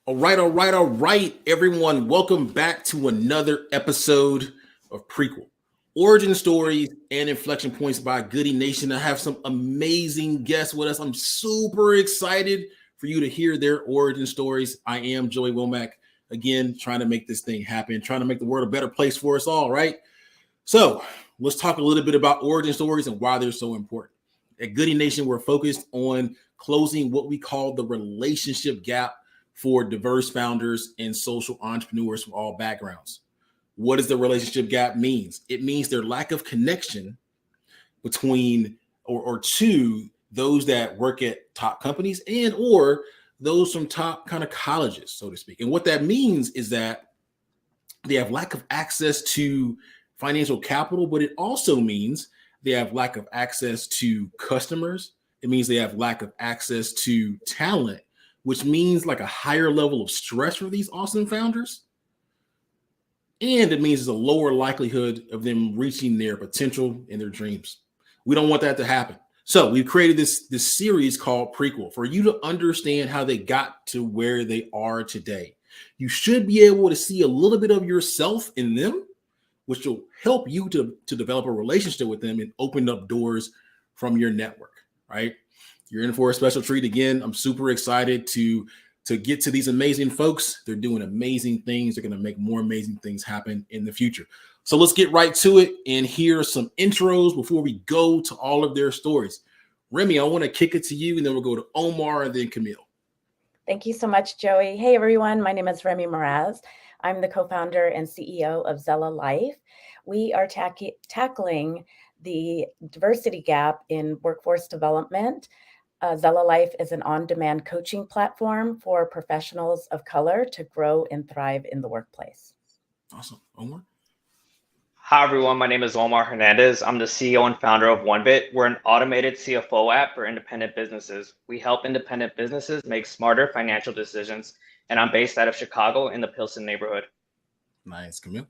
All right, everyone. Welcome back to another episode of Prequel. Origin Stories and Inflection Points by Goodie Nation. I have some amazing guests with us. I'm super excited for you to hear their origin stories. I am Joey Womack, again, trying to make this thing happen, trying to make the world a better place for us all, right? So let's talk a little bit about origin stories and why they're so important. At Goodie Nation, we're focused on closing what we call the relationship gap for diverse founders and social entrepreneurs from all backgrounds. What does the relationship gap means? It means their lack of connection between or to those that work at top companies and or those from top kind of colleges, so to speak. And what that means is that they have lack of access to financial capital, but it also means they have lack of access to customers. It means they have lack of access to talent, which means like a higher level of stress for these awesome founders. And it means there's a lower likelihood of them reaching their potential and their dreams. We don't want that to happen. So we've created this series called Prequel for you to understand how they got to where they are today. You should be able to see a little bit of yourself in them, which will help you to develop a relationship with them and open up doors from your network, right? You're in for a special treat again. I'm super excited to get to these amazing folks. They're doing amazing things. They're going to make more amazing things happen in the future. So let's get right to it and hear some intros before we go to all of their stories. Remy, I want to kick it to you, and then we'll go to Omar and then Camille. Thank you so much, Joey. Hey, everyone. My name is Remy Meraz. I'm the co-founder and CEO of Zella Life. We are tackling the diversity gap in workforce development. Zella Life is an on-demand coaching platform for professionals of color to grow and thrive in the workplace. Awesome. Omar? Hi, everyone. My name is Omar Hernandez. I'm the CEO and founder of OneBit. We're an automated CFO app for independent businesses. We help independent businesses make smarter financial decisions, and I'm based out of Chicago in the Pilsen neighborhood. Nice. Camille?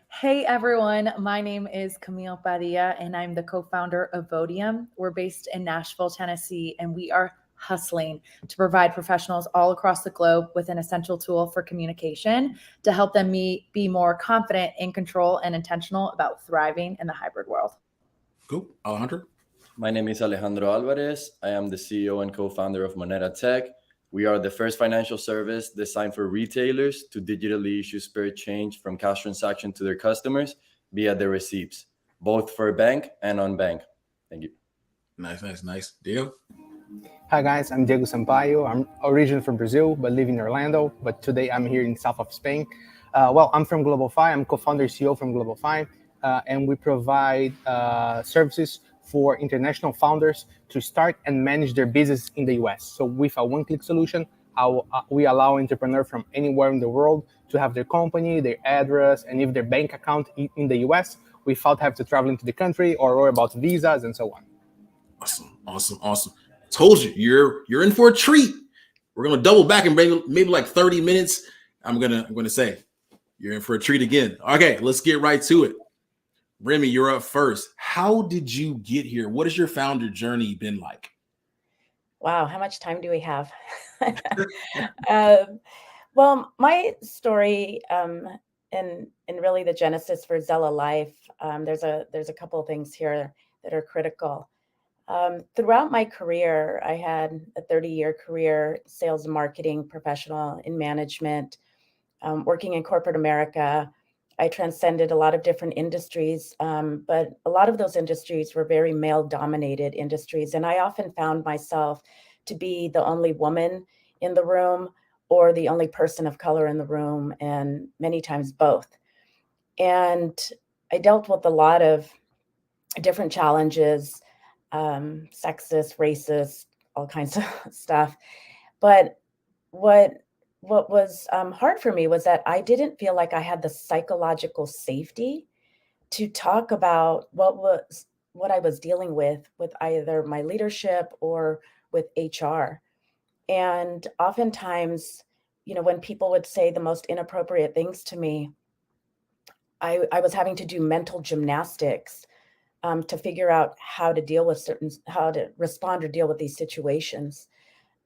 Hey everyone, my name is Camille Padilla and I'm the co-founder of Vodium. We're based in Nashville, Tennessee, and we are hustling to provide professionals all across the globe with an essential tool for communication to help them be more confident, in control, and intentional about thriving in the hybrid world. Cool. Alejandro? My name is Alejandro Alvarez. I am the CEO and co-founder of Moneda Tech. We are the first financial service designed for retailers to digitally issue spare change from cash transaction to their customers via their receipts, both for bank and on-bank. Thank you. Nice. Diego? Hi guys, I'm Diego Sampaio. I'm originally from Brazil, but live in Orlando. But today I'm here in south of Spain. I'm from Global Fi. I'm co-founder and CEO from Global Fi, and we provide services for international founders to start and manage their business in the US. So with a one-click solution, we allow entrepreneurs from anywhere in the world to have their company, their address, and if their bank account in the US without having to travel into the country or worry about visas and so on. Awesome. Told you, you're in for a treat. We're gonna double back and maybe like 30 minutes. I'm gonna say you're in for a treat again. Okay, let's get right to it. Remy, you're up first. How did you get here? What has your founder journey been like? Wow, how much time do we have? Well, my story and really the genesis for Zella Life, there's a couple of things here that are critical. Throughout my career, I had a 30-year career, sales and marketing professional in management, working in corporate America. I transcended a lot of different industries, but a lot of those industries were very male-dominated industries. And I often found myself to be the only woman in the room or the only person of color in the room, and many times both. And I dealt with a lot of different challenges, sexist, racist, all kinds of stuff. But what was hard for me was that I didn't feel like I had the psychological safety to talk about what I was dealing with either my leadership or with HR. And oftentimes, when people would say the most inappropriate things to me, I was having to do mental gymnastics to figure out how to respond or deal with these situations.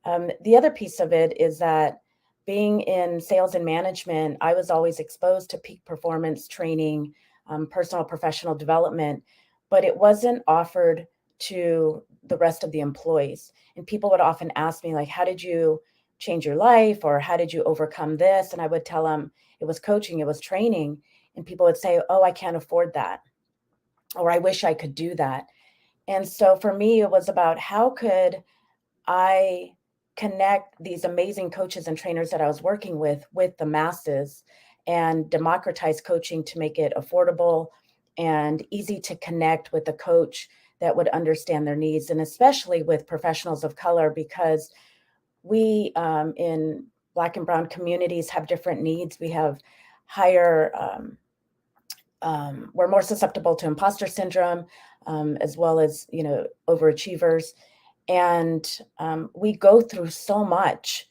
The other piece of it is that being in sales and management, I was always exposed to peak performance training, personal professional development, but it wasn't offered to the rest of the employees. And people would often ask me, like, how did you change your life? Or how did you overcome this? And I would tell them it was coaching, it was training. And people would say, oh, I can't afford that. Or I wish I could do that. And so for me, it was about how could I connect these amazing coaches and trainers that I was working with the masses and democratize coaching to make it affordable and easy to connect with a coach that would understand their needs, and especially with professionals of color, because we in Black and Brown communities have different needs. We have higher, we're more susceptible to imposter syndrome, as well as, overachievers. And we go through so much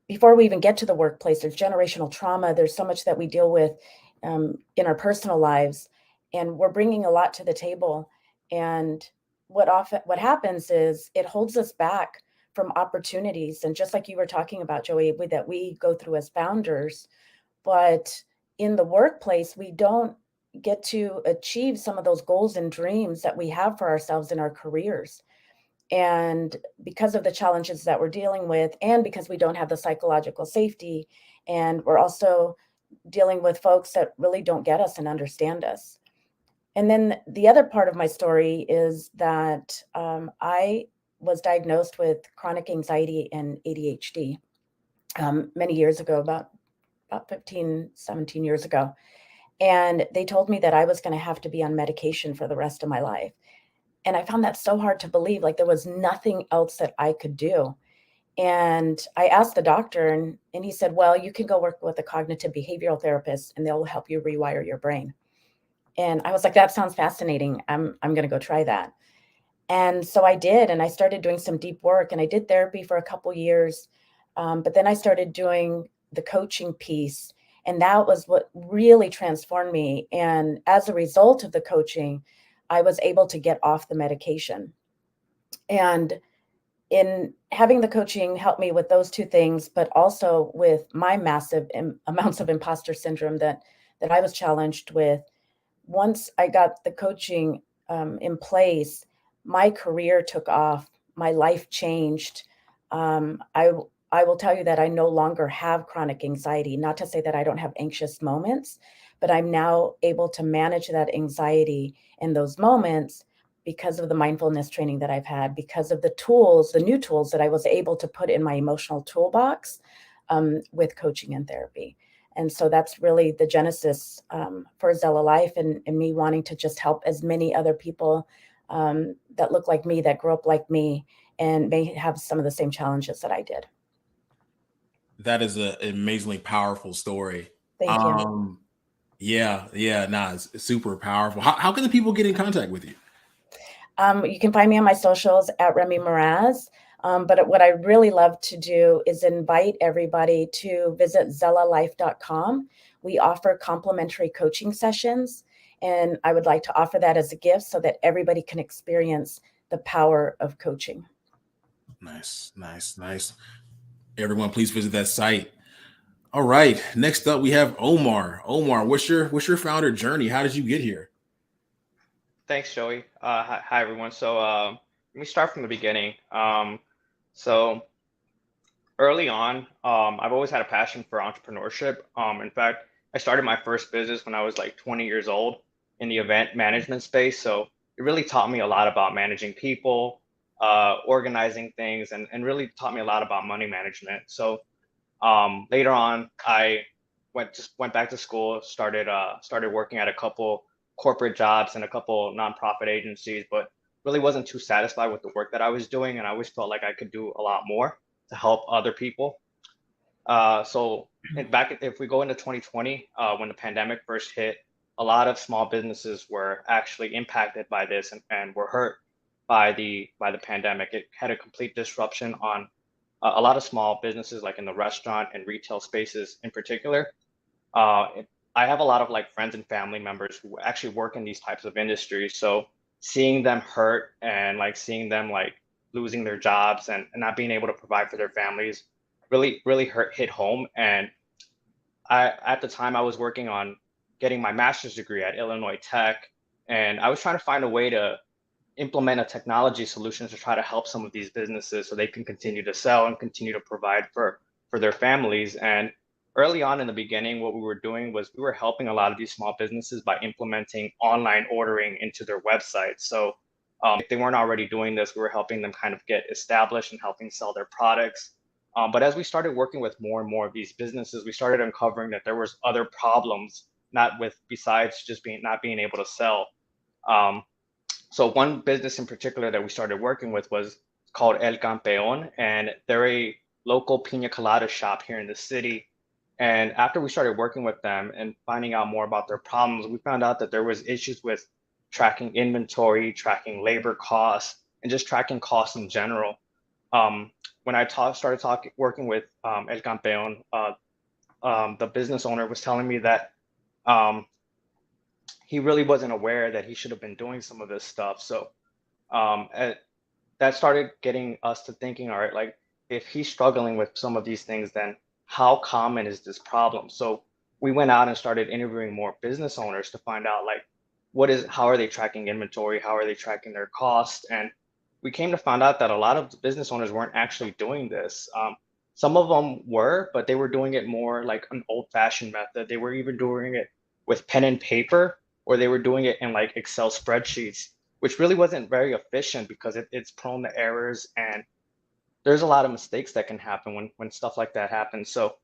before we even get to the workplace. There's generational trauma. There's so much that we deal with in our personal lives, and we're bringing a lot to the table. And what happens is it holds us back from opportunities. And just like you were talking about, Joey, that we go through as founders, but in the workplace, we don't get to achieve some of those goals and dreams that we have for ourselves in our careers. And because of the challenges that we're dealing with, and because we don't have the psychological safety, and we're also dealing with folks that really don't get us and understand us. And then the other part of my story is that I was diagnosed with chronic anxiety and ADHD many years ago, about 15, 17 years ago. And they told me that I was going to have to be on medication for the rest of my life. And I found that so hard to believe, like there was nothing else that I could do. And I asked the doctor, and he said, well, you can go work with a cognitive behavioral therapist and they'll help you rewire your brain. And I was like, that sounds fascinating. I'm going to go try that. And so I did, and I started doing some deep work, and I did therapy for a couple years. But then I started doing the coaching piece, and that was what really transformed me. And as a result of the coaching, I was able to get off the medication. And in having the coaching help me with those two things, but also with my massive amounts of imposter syndrome that I was challenged with. Once I got the coaching in place, my career took off, my life changed. I will tell you that I no longer have chronic anxiety, not to say that I don't have anxious moments, but I'm now able to manage that anxiety in those moments because of the mindfulness training that I've had, because of the tools, the new tools that I was able to put in my emotional toolbox with coaching and therapy. And so that's really the genesis for Zella Life, and me wanting to just help as many other people that look like me, that grew up like me, and may have some of the same challenges that I did. That is an amazingly powerful story. Thank you. It's super powerful. How can the people get in contact with you? You can find me on my socials at Remy Meraz. But what I really love to do is invite everybody to visit zellalife.com. We offer complimentary coaching sessions, and I would like to offer that as a gift so that everybody can experience the power of coaching. Nice. Everyone, please visit that site. All right. Next up, we have Omar. Omar, what's your founder journey? How did you get here? Thanks, Joey. Hi, everyone. So let me start from the beginning. So early on, I've always had a passion for entrepreneurship. In fact, I started my first business when I was like 20 years old in the event management space. So it really taught me a lot about managing people, organizing things, and really taught me a lot about money management. So later on, I went back to school, started working at a couple corporate jobs and a couple nonprofit agencies, but really wasn't too satisfied with the work that I was doing, and I always felt like I could do a lot more to help other people. If we go into 2020, when the pandemic first hit, a lot of small businesses were actually impacted by this and were hurt by the pandemic. It had a complete disruption on a lot of small businesses, like in the restaurant and retail spaces in particular. I have a lot of like friends and family members who actually work in these types of industries. So seeing them hurt and like seeing them like losing their jobs and not being able to provide for their families really hit home. And at the time I was working on getting my master's degree at Illinois Tech, and I was trying to find a way to implement a technology solution to try to help some of these businesses so they can continue to sell and continue to provide for their families. And early on in the beginning, what we were doing was we were helping a lot of these small businesses by implementing online ordering into their websites. So if they weren't already doing this, we were helping them kind of get established and helping sell their products. But as we started working with more and more of these businesses, we started uncovering that there was other problems, besides just not being able to sell. So one business in particular that we started working with was called El Campeón, and they're a local pina colada shop here in the city. And after we started working with them and finding out more about their problems, we found out that there was issues with tracking inventory, tracking labor costs, and just tracking costs in general. When I started working with El Campeón, the business owner was telling me that he really wasn't aware that he should have been doing some of this stuff. So that started getting us to thinking, all right, like if he's struggling with some of these things, then how common is this problem? So we went out and started interviewing more business owners to find out like, how are they tracking inventory? How are they tracking their costs? And we came to find out that a lot of the business owners weren't actually doing this. Some of them were, but they were doing it more like an old-fashioned method. They were even doing it with pen and paper, or they were doing it in like Excel spreadsheets, which really wasn't very efficient because it's prone to errors, and there's a lot of mistakes that can happen when stuff like that happens. So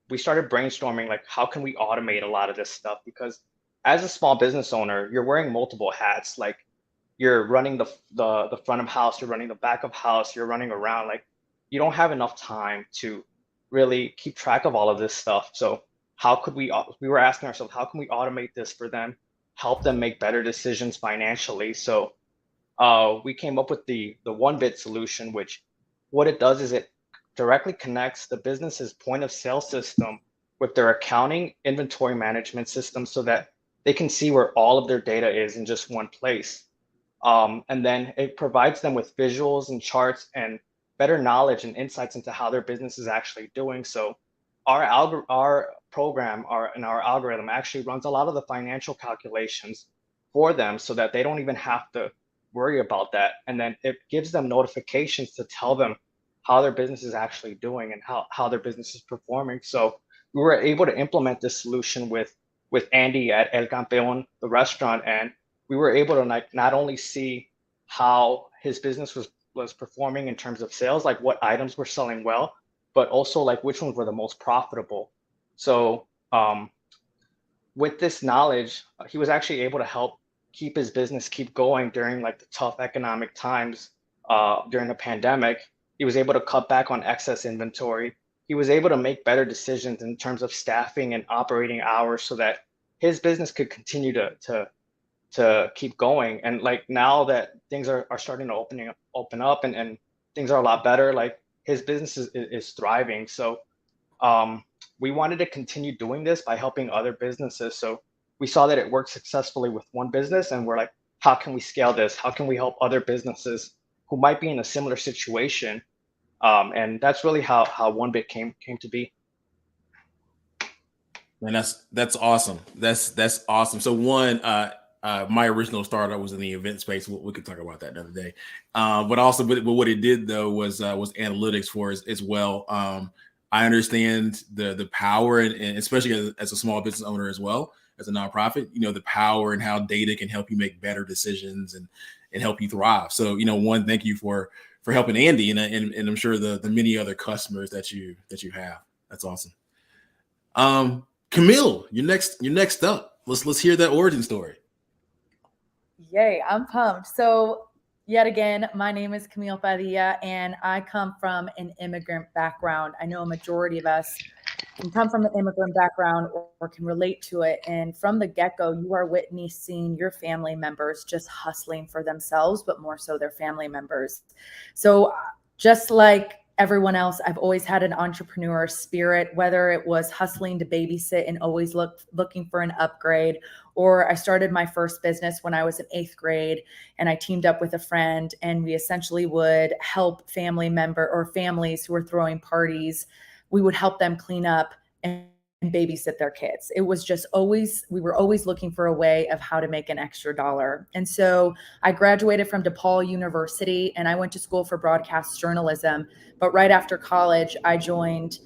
we started brainstorming like, how can we automate a lot of this stuff? Because as a small business owner, you're wearing multiple hats. Like you're running the front of house, you're running the back of house, you're running around. Like you don't have enough time to really keep track of all of this stuff. So how could we were asking ourselves, how can we automate this for them, help them make better decisions financially? So we came up with the OneBit solution, which what it does is it directly connects the business's point of sale system with their accounting inventory management system so that they can see where all of their data is in just one place. And then it provides them with visuals and charts and better knowledge and insights into how their business is actually doing. So our program and our algorithm actually runs a lot of the financial calculations for them so that they don't even have to worry about that. And then it gives them notifications to tell them how their business is actually doing and how their business is performing. So we were able to implement this solution with Andy at El Campeón, the restaurant, and we were able to not only see how his business was performing in terms of sales, like what items were selling well, but also like which ones were the most profitable. So with this knowledge, he was actually able to help keep his business keep going during like the tough economic times during the pandemic. He was able to cut back on excess inventory. He was able to make better decisions in terms of staffing and operating hours so that his business could continue to keep going. And like now that things are starting to open up and things are a lot better, like his business is thriving. So we wanted to continue doing this by helping other businesses. So we saw that it worked successfully with one business, and we're like, how can we scale this? How can we help other businesses who might be in a similar situation? And that's really how OneBit came to be. And that's awesome. That's awesome. So my original startup was in the event space. We could talk about that another day. But what it did though was analytics for us as well. I understand the power and especially as a small business owner as well as a nonprofit, the power and how data can help you make better decisions and help you thrive. So, thank you for helping Andy and I'm sure the many other customers that you have. That's awesome. Camille, you're next up. Let's hear that origin story. Yay, I'm pumped. So yet again, my name is Camille Padilla, and I come from an immigrant background. I know a majority of us can come from an immigrant background or can relate to it. And from the get-go, you are witnessing your family members just hustling for themselves, but more so their family members. So just like everyone else, I've always had an entrepreneur spirit, whether it was hustling to babysit and always looking for an upgrade, Or I started my first business when I was in 8th grade, and I teamed up with a friend, and we essentially would help families who were throwing parties. We would help them clean up and babysit their kids. It was just we were always looking for a way of how to make an extra dollar. And so I graduated from DePaul University, and I went to school for broadcast journalism. But right after college, I joined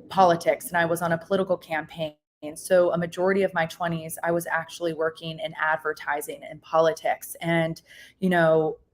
politics, and I was on a political campaign. So a majority of my 20s, I was actually working in advertising and politics. And,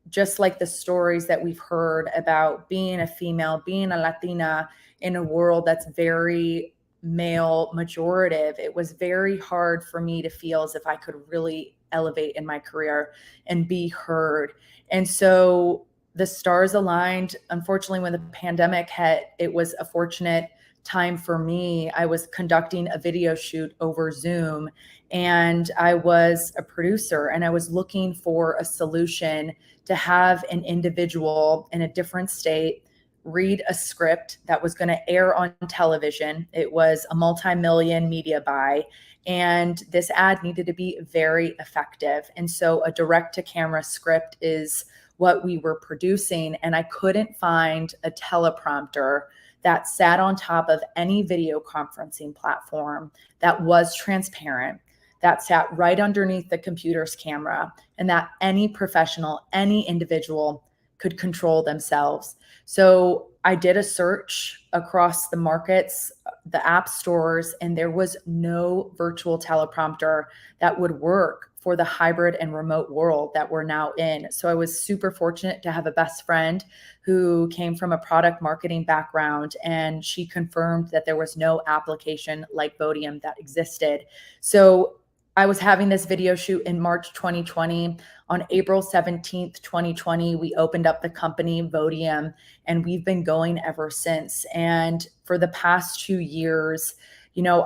just like the stories that we've heard about being a female, being a Latina in a world that's very male majorative, it was very hard for me to feel as if I could really elevate in my career and be heard. And so the stars aligned. Unfortunately, when the pandemic hit, it was a fortunate time for me. I was conducting a video shoot over Zoom, and I was a producer, and I was looking for a solution to have an individual in a different state read a script that was going to air on television. It was a multi-million media buy, and this ad needed to be very effective. And so a direct-to-camera script is what we were producing, and I couldn't find a teleprompter that sat on top of any video conferencing platform that was transparent, that sat right underneath the computer's camera, and that any professional, any individual could control themselves. So I did a search across the markets, the app stores, and there was no virtual teleprompter that would work for the hybrid and remote world that we're now in. So I was super fortunate to have a best friend who came from a product marketing background, and she confirmed that there was no application like Vodium that existed. So I was having this video shoot in March 2020. On April 17th, 2020, we opened up the company Vodium, and we've been going ever since. And for the past 2 years,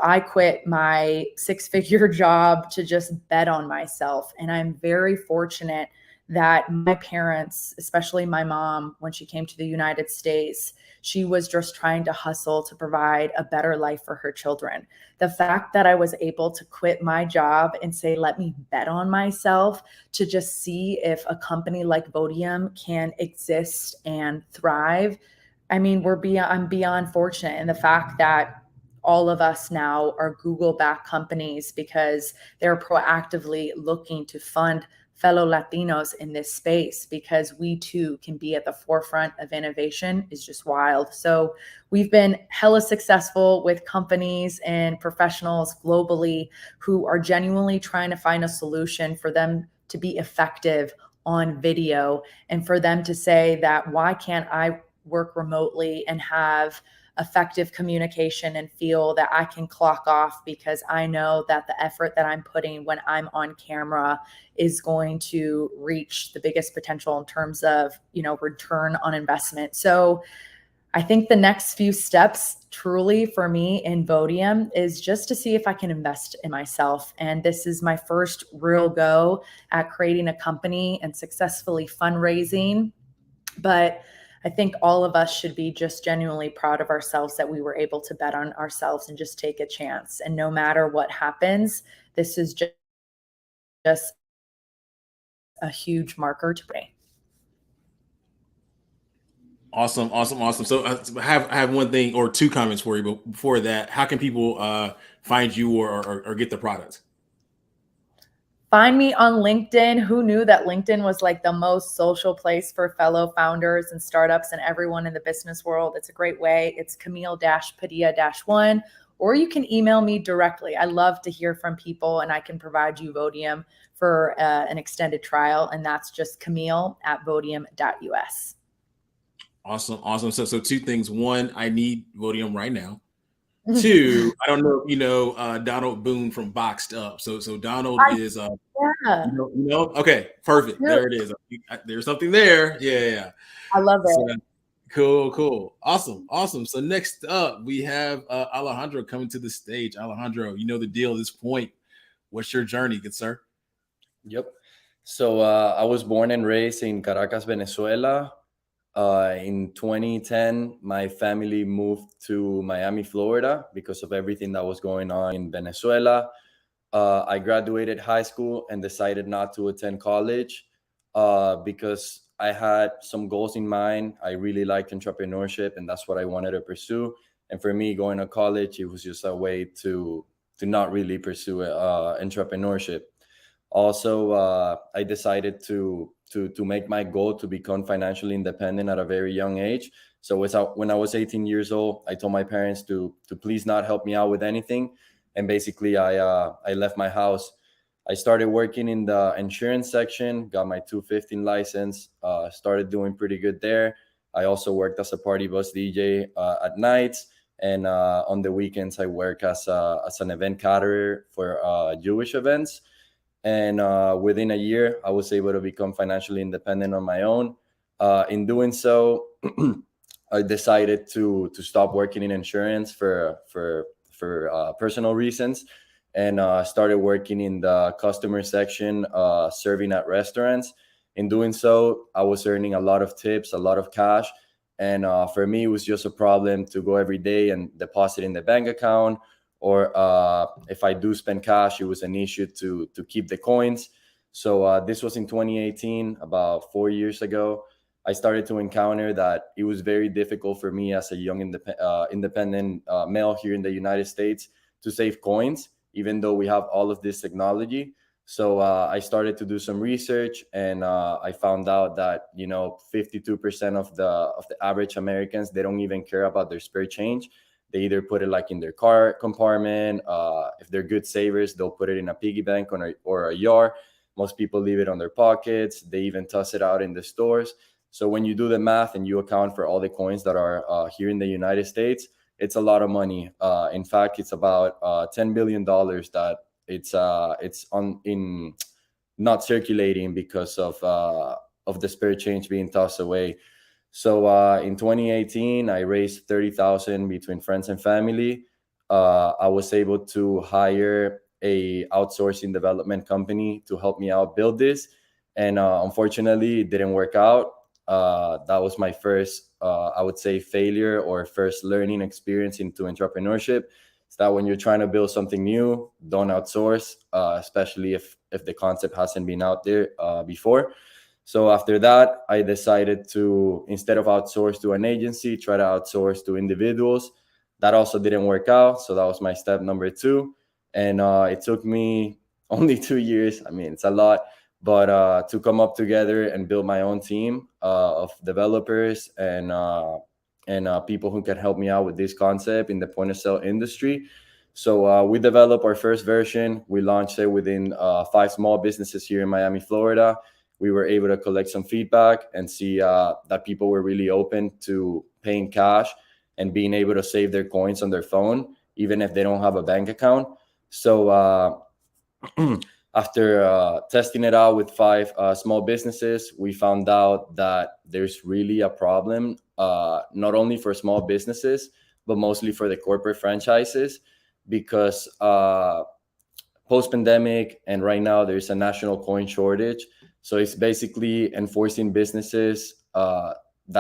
I quit my 6-figure job to just bet on myself. And I'm very fortunate that my parents, especially my mom, when she came to the United States, she was just trying to hustle to provide a better life for her children. The fact that I was able to quit my job and say, let me bet on myself to just see if a company like Vodium can exist and thrive. I mean, I'm beyond fortunate. And the fact that all of us now are Google-backed companies because they're proactively looking to fund fellow Latinos in this space, because we too can be at the forefront of innovation, is just wild. So we've been hella successful with companies and professionals globally who are genuinely trying to find a solution for them to be effective on video, and for them to say that, why can't I work remotely and have effective communication and feel that I can clock off, because I know that the effort that I'm putting when I'm on camera is going to reach the biggest potential in terms of, return on investment. So I think the next few steps truly for me in Vodium is just to see if I can invest in myself. And this is my first real go at creating a company and successfully fundraising. But I think all of us should be just genuinely proud of ourselves that we were able to bet on ourselves and just take a chance. And no matter what happens, this is just a huge marker to me. Awesome. So I have one thing or two comments for you, but before that, how can people find you or get the product? Find me on LinkedIn. Who knew that LinkedIn was like the most social place for fellow founders and startups and everyone in the business world? It's a great way. It's Camille-Padilla-1, or you can email me directly. I love to hear from people, and I can provide you Vodium for an extended trial. And that's just camille@vodium.us. Awesome. So two things. One, I need Vodium right now. Two, I don't know if you know Donald Boone from Boxed Up. So Donald is okay, perfect. Yeah. There it is. There's something there. Yeah. I love it. So, cool. Awesome. So next up we have Alejandro coming to the stage. Alejandro, you know the deal at this point. What's your journey, good sir? Yep. So I was born and raised in Caracas, Venezuela. In 2010, my family moved to Miami, Florida, because of everything that was going on in Venezuela. I graduated high school and decided not to attend college because I had some goals in mind. I really liked entrepreneurship, and that's what I wanted to pursue. And for me, going to college, it was just a way to not really pursue entrepreneurship. Also, I decided to make my goal to become financially independent at a very young age. So when I was 18 years old, I told my parents to please not help me out with anything, and basically I left my house. I started working in the insurance section, got my 215 license, started doing pretty good there. I also worked as a party bus DJ at nights, and on the weekends I work as an event caterer for Jewish events. And within a year, I was able to become financially independent on my own. In doing so, I decided to stop working in insurance for personal reasons, and started working in the customer section, serving at restaurants. In doing so, I was earning a lot of tips, a lot of cash, and for me, it was just a problem to go every day and deposit in the bank account, or if I do spend cash, it was an issue to keep the coins. So this was in 2018, about 4 years ago. I started to encounter that it was very difficult for me as a young independent male here in the United States to save coins, even though we have all of this technology. So I started to do some research, and I found out that 52% of the average Americans, they don't even care about their spare change. They either put it like in their car compartment. If they're good savers, they'll put it in a piggy bank or a jar. Most people leave it on their pockets. They even toss it out in the stores. So when you do the math and you account for all the coins that are here in the United States, it's a lot of money. In fact, it's about $10 billion that it's not circulating because of the spare change being tossed away. So in 2018, I raised $30,000 between friends and family. I was able to hire a outsourcing development company to help me out build this, and unfortunately, it didn't work out. That was my first, I would say, failure or first learning experience into entrepreneurship. It's that when you're trying to build something new, don't outsource, especially if the concept hasn't been out there before. So after that, I decided to, instead of outsource to an agency, try to outsource to individuals. That also didn't work out. So that was my step number 2. And it took me only 2 years. I mean, it's a lot, but to come up together and build my own team of developers and people who can help me out with this concept in the point of sale industry. So we developed our first version. We launched it within 5 small businesses here in Miami, Florida. We were able to collect some feedback and see that people were really open to paying cash and being able to save their coins on their phone, even if they don't have a bank account. So after testing it out with 5 small businesses, we found out that there's really a problem, not only for small businesses, but mostly for the corporate franchises, because post-pandemic and right now there's a national coin shortage. So it's basically enforcing businesses that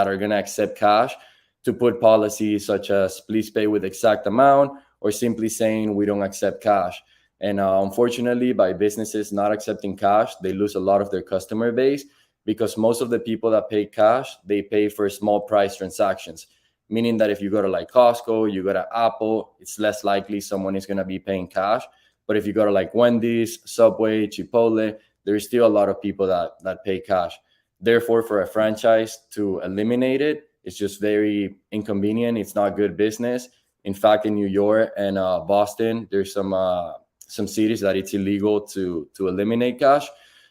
are going to accept cash to put policies such as please pay with exact amount, or simply saying we don't accept cash. And unfortunately, by businesses not accepting cash, they lose a lot of their customer base, because most of the people that pay cash, they pay for small price transactions, meaning that if you go to like Costco, you go to Apple, it's less likely someone is going to be paying cash. But if you go to like Wendy's, Subway, Chipotle, there's still a lot of people that pay cash. Therefore, for a franchise to eliminate it, it's just very inconvenient. It's not good business. In fact, in New York and Boston, there's some cities that it's illegal to eliminate cash.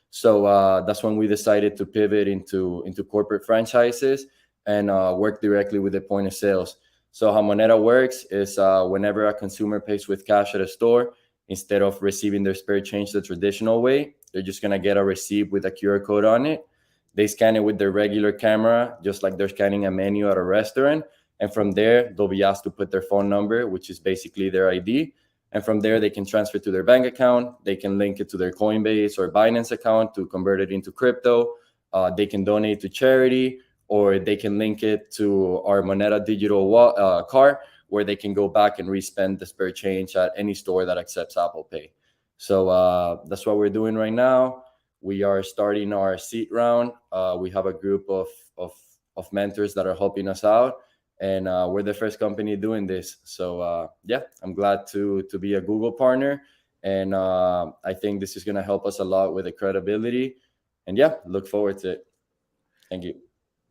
So that's when we decided to pivot into corporate franchises and work directly with the point of sales. So how Moneta works is whenever a consumer pays with cash at a store, instead of receiving their spare change the traditional way, they're just going to get a receipt with a QR code on it. They scan it with their regular camera, just like they're scanning a menu at a restaurant. And from there, they'll be asked to put their phone number, which is basically their ID. And from there, they can transfer to their bank account. They can link it to their Coinbase or Binance account to convert it into crypto. They can donate to charity, or they can link it to our Moneta digital card, where they can go back and respend the spare change at any store that accepts Apple Pay. So that's what we're doing right now. We are starting our seed round. We have a group of mentors that are helping us out, and we're the first company doing this. So yeah, I'm glad to be a Google partner, and I think this is going to help us a lot with the credibility. And yeah, look forward to it. Thank you.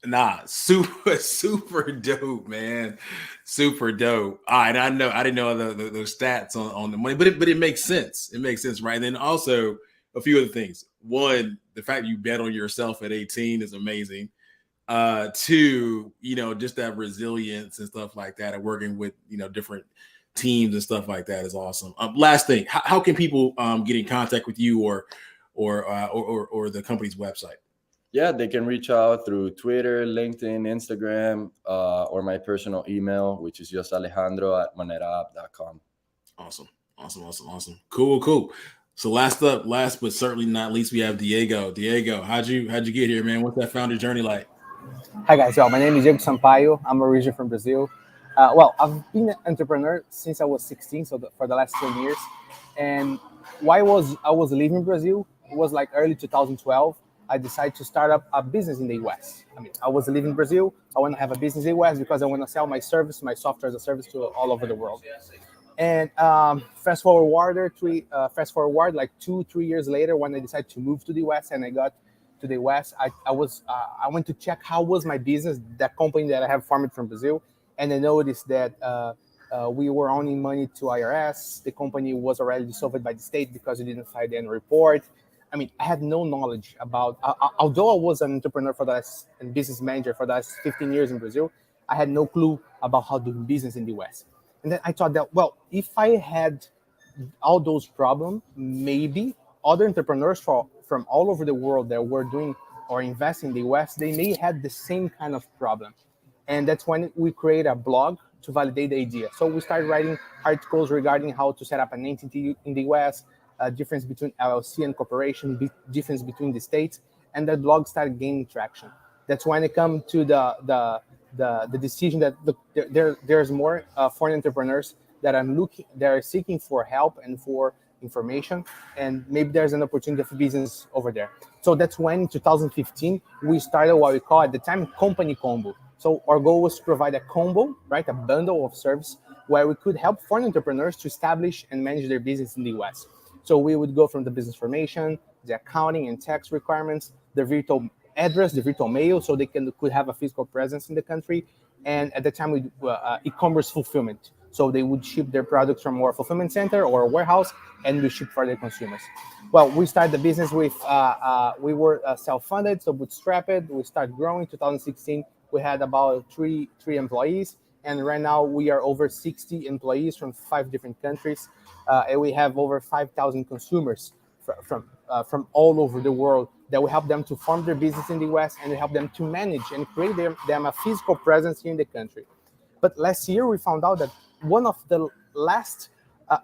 Nah, super dope, man. Super dope. All right, I didn't know those stats on the money, but it makes sense. It makes sense, right? And then also a few other things. One, the fact you bet on yourself at 18 is amazing. Two, just that resilience and stuff like that, and working with different teams and stuff like that is awesome. Last thing, how can people get in contact with you or the company's website? Yeah, they can reach out through Twitter, LinkedIn, Instagram, or my personal email, which is just alejandro@monedaapp.com. Awesome. Cool. So last but certainly not least, we have Diego. Diego, how'd you get here, man? What's that founder journey like? Hi guys, well, my name is Diego Sampaio. I'm originally from Brazil. Well, I've been an entrepreneur since I was 16, so for the last 10 years. And why I was living Brazil? It was like early 2012. I decided to start up a business in the US. I mean, I was living in Brazil. I want to have a business in the US because I want to sell my service, my software as a service to all over the world. And fast forward like 2-3 years later, when I decided to move to the US and I got to the US, I went to check how was my business, that company that I have formed from Brazil, and I noticed that we were owing money to IRS. The company was already dissolved by the state because we didn't file the annual report. I mean, I had no knowledge about, although I was an entrepreneur and business manager for the last 15 years in Brazil, I had no clue about how to do business in the US. And then I thought that, well, if I had all those problems, maybe other entrepreneurs from all over the world that were doing or investing in the US, they may have the same kind of problem. And that's when we create a blog to validate the idea. So we started writing articles regarding how to set up an entity in the US, difference between LLC and corporation, difference between the states, and that blog started gaining traction. That's when it come to the decision that there's more foreign entrepreneurs that are seeking for help and for information, and maybe there's an opportunity for business over there. So that's when in 2015 we started what we call at the time company combo. So our goal was to provide a combo, right, a bundle of service where we could help foreign entrepreneurs to establish and manage their business in the US. So we would go from the business formation, the accounting and tax requirements, the virtual address, the virtual mail, so they could have a physical presence in the country. And at the time, we e-commerce fulfillment. So they would ship their products from our fulfillment center or a warehouse, and we ship for their consumers. Well, we started the business with, we were self-funded, so bootstrapped. We started growing. 2016, we had about three employees. And right now, we are over 60 employees from 5 different countries. And we have over 5,000 consumers from all over the world that we help them to form their business in the US, and we help them to manage and create them a physical presence here in the country. But last year, we found out that one of the last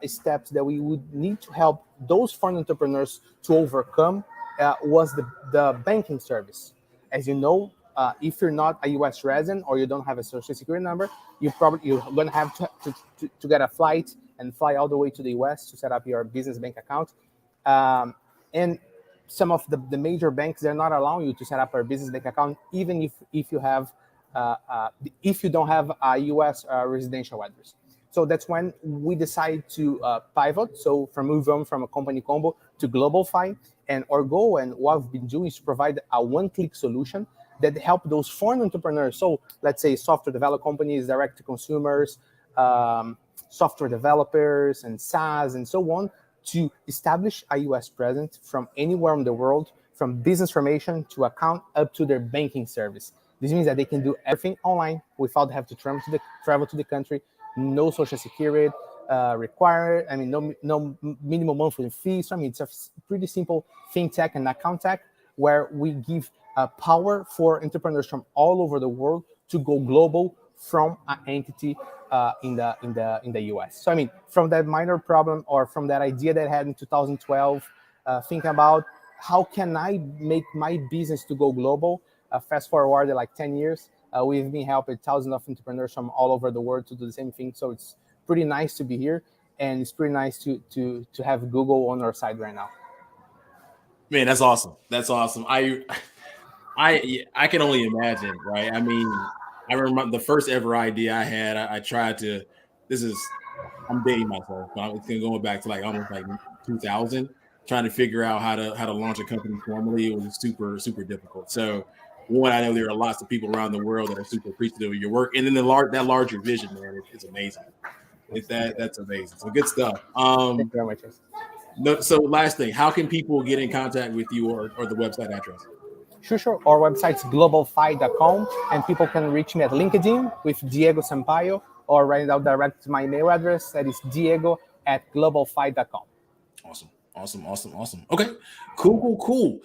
steps that we would need to help those foreign entrepreneurs to overcome was the banking service. As you know, if you're not a US resident or you don't have a social security number, you're going to have to get a flight and fly all the way to the US to set up your business bank account. And some of the major banks, they're not allowing you to set up a business bank account, even if you have if you don't have a US residential address. So that's when we decided to pivot. So move on from a company combo to GlobalFi. And our goal and what we've been doing is to provide a one-click solution that help those foreign entrepreneurs. So let's say software development companies, direct to consumers, software developers and SaaS and so on, to establish a US presence from anywhere in the world, from business formation to account up to their banking service. This means that they can do everything online without having to travel to the country, no social security required. I mean, no minimum monthly fees. So, I mean, it's a pretty simple fintech and account tech where we give power for entrepreneurs from all over the world to go global from an entity in the US. So I mean, from that minor problem or from that idea that I had in 2012, thinking about how can I make my business to go global. Fast forward like 10 years, we've been helping thousands of entrepreneurs from all over the world to do the same thing. So it's pretty nice to be here. and it's pretty nice to have Google on our side right now. Man, that's awesome. That's awesome. I can only imagine, right? I mean, I remember the first ever idea I had. I tried to. I'm dating myself, but it's going back to like almost like 2000, trying to figure out how to launch a company formally. It was super difficult. So, one, I know there are lots of people around the world that are super appreciative of your work, and then that larger vision, man, it's amazing. That's amazing. So good stuff. Thank you very much. No, so last thing, how can people get in contact with you or the website address? Sure. Our website's globalfi.com, and people can reach me at LinkedIn with Diego Sampaio, or right now direct to my email address that is diego@globalfi.com. Awesome. Okay, cool.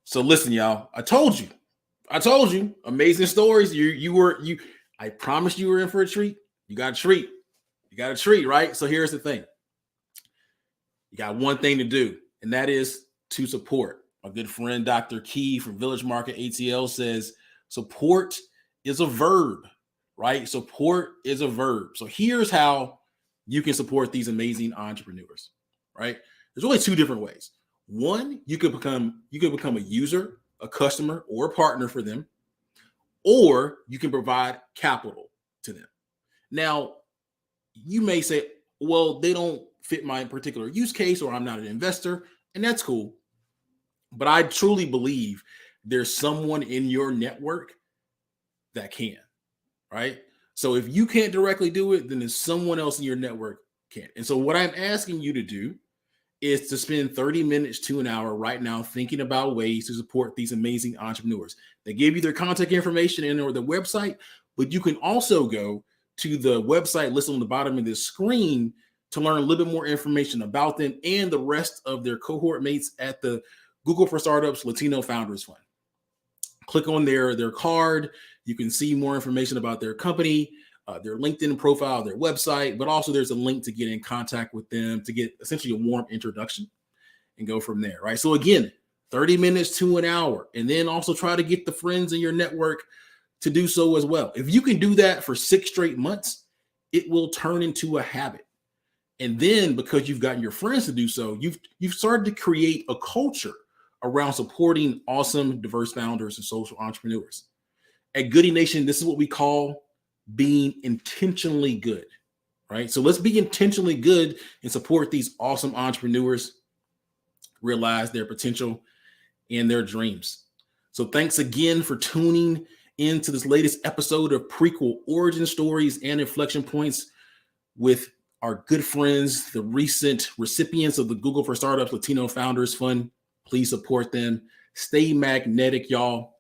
So listen, y'all, I told you, amazing stories. I promised you were in for a treat. You got a treat, right? So here's the thing. You got one thing to do, and that is to support. My good friend, Dr. Key from Village Market ATL says, support is a verb, right? Support is a verb. So here's how you can support these amazing entrepreneurs, right? There's only two different ways. One, you could become a user, a customer, or a partner for them, or you can provide capital to them. Now, you may say, well, they don't fit my particular use case, or I'm not an investor, and that's cool. But I truly believe there's someone in your network that can, right? So if you can't directly do it, then there's someone else in your network can. And so what I'm asking you to do is to spend 30 minutes to an hour right now thinking about ways to support these amazing entrepreneurs. They give you their contact information and or the website, but you can also go to the website listed on the bottom of this screen to learn a little bit more information about them and the rest of their cohort mates at the Google for Startups Latino Founders Fund. Click on their card. You can see more information about their company, their LinkedIn profile, their website, but also there's a link to get in contact with them to get essentially a warm introduction and go from there, right? So again, 30 minutes to an hour, and then also try to get the friends in your network to do so as well. If you can do that for 6 straight months, it will turn into a habit. And then because you've gotten your friends to do so, you've started to create a culture around supporting awesome, diverse founders and social entrepreneurs. At Goodie Nation, this is what we call being intentionally good, right? So let's be intentionally good and support these awesome entrepreneurs, realize their potential and their dreams. So thanks again for tuning into this latest episode of Prequel, Origin Stories and Inflection Points with our good friends, the recent recipients of the Google for Startups Latino Founders Fund. Please support them. Stay magnetic, y'all.